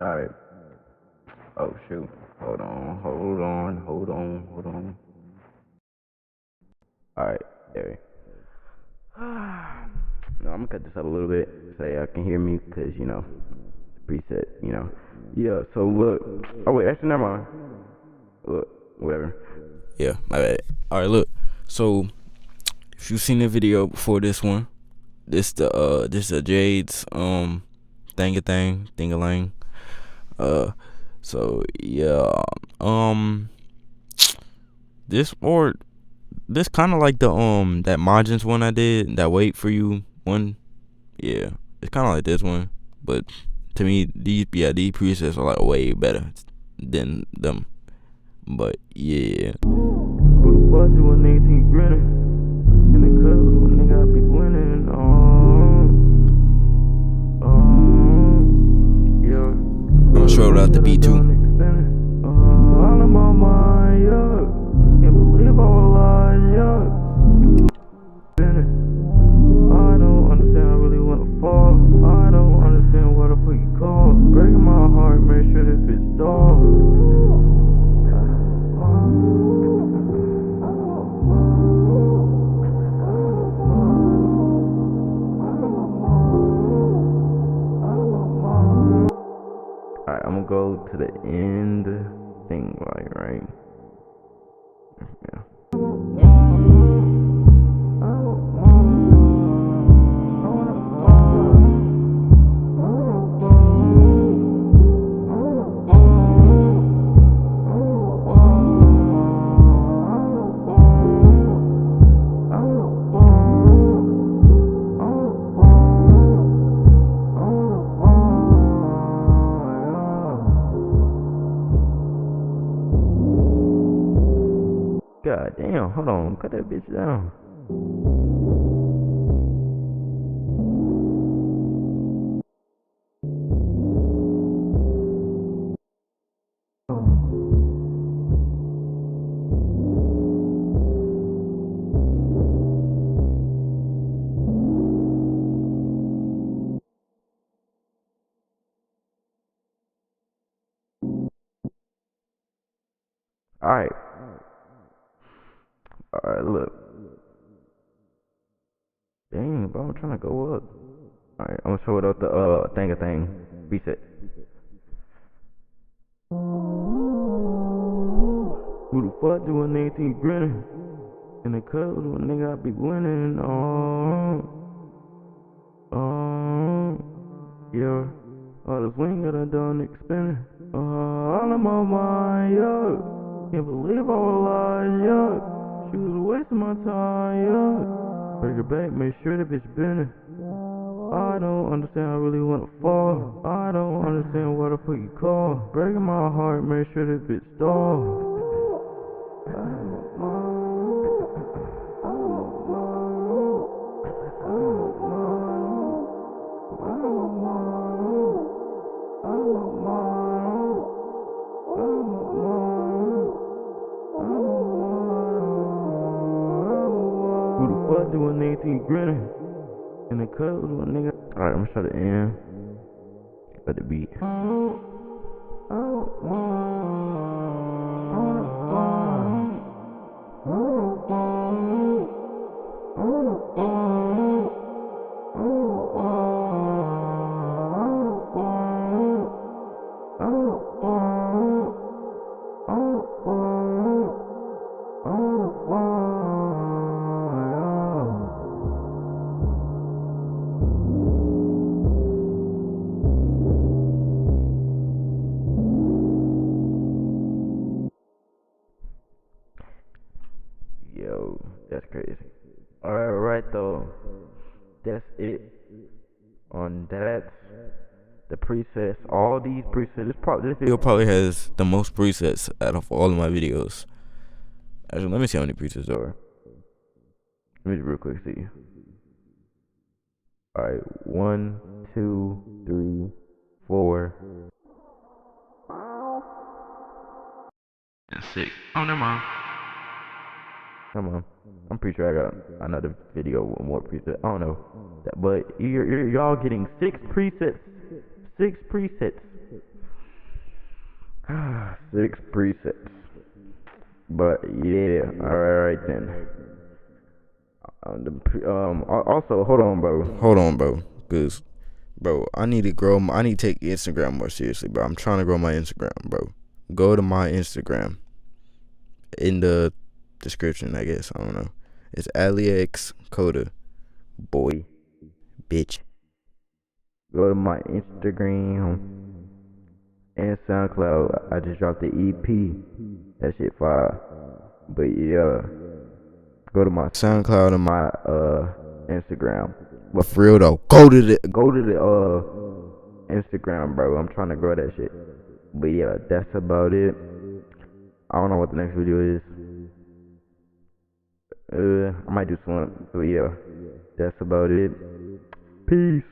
Alright. Oh shoot. Hold on. Alright, there. No, I'm gonna cut this up a little bit so y'all can hear me, cause preset, Yeah, so look. Oh wait, actually never mind. Look, whatever. Yeah, my bad. Alright, look. So if you've seen the video before this one, this the jaydes thing-a-lang. So yeah. This or this kind of like the that margins one I did, that wait for you one. Yeah, it's kind of like this one, but to me these presets are like way better than them. But yeah. Who the fuck do a nigga think grinning? In the club, a nigga I be winning. Yeah. I'm gonna show it out the beat too. All in my mind, yeah. Can't believe all lies, yeah. I don't understand, I really wanna fall. I don't understand what the fuck you call. Breaking my heart, make sure that bitch stalled. Alright, I'm gonna go to the end thing, like, right? Yeah. God damn, hold on, cut that bitch down. Alright. Alright, look. Dang, bro, I'm trying to go up. Alright, I'm gonna show it up the thing. Reset. Who the fuck do a nigga think grinning? In the club, a nigga I be winning. Yeah. All this wing that I done, nigga spinning. All in my mind, yeah. Can't believe all lies, yeah. She was wasting my time, yeah. Break her back, make sure that bitch bending. I don't understand, I really wanna fall. I don't understand what the fuck you call. Breaking my heart, make sure that bitch stall. Who the fuck do a nigga think grinning? In the club with a nigga. Alright, I'm gonna show the end. Let the beat. Yo, that's crazy. Alright though. That's it on that. The presets, all these presets. This Video probably has the most presets out of all of my videos. Actually, let me see how many presets there are. Let me just real quick see. Alright, 1, 2, 3, 4. That's 6. Oh, never mind. Come on. I'm pretty sure I got another video with more presets. I don't know. But y'all getting 6 presets. 6 presets. 6 presets. But yeah, alright then. Also, hold on, bro. Hold on, bro. Cause, bro, I need to take Instagram more seriously, bro. I'm trying to grow my Instagram, bro. Go to my Instagram in the description, I guess. I don't know. It's AliEx Coda. Boy, bitch. Go to my Instagram and SoundCloud. I just dropped the EP. That shit fire. But yeah, go to my SoundCloud and my Instagram. But For real though, go to the. go to the Instagram, bro. I'm trying to grow that shit. But yeah, that's about it. I don't know what the next video is. I might do some, but yeah, that's about it. Peace.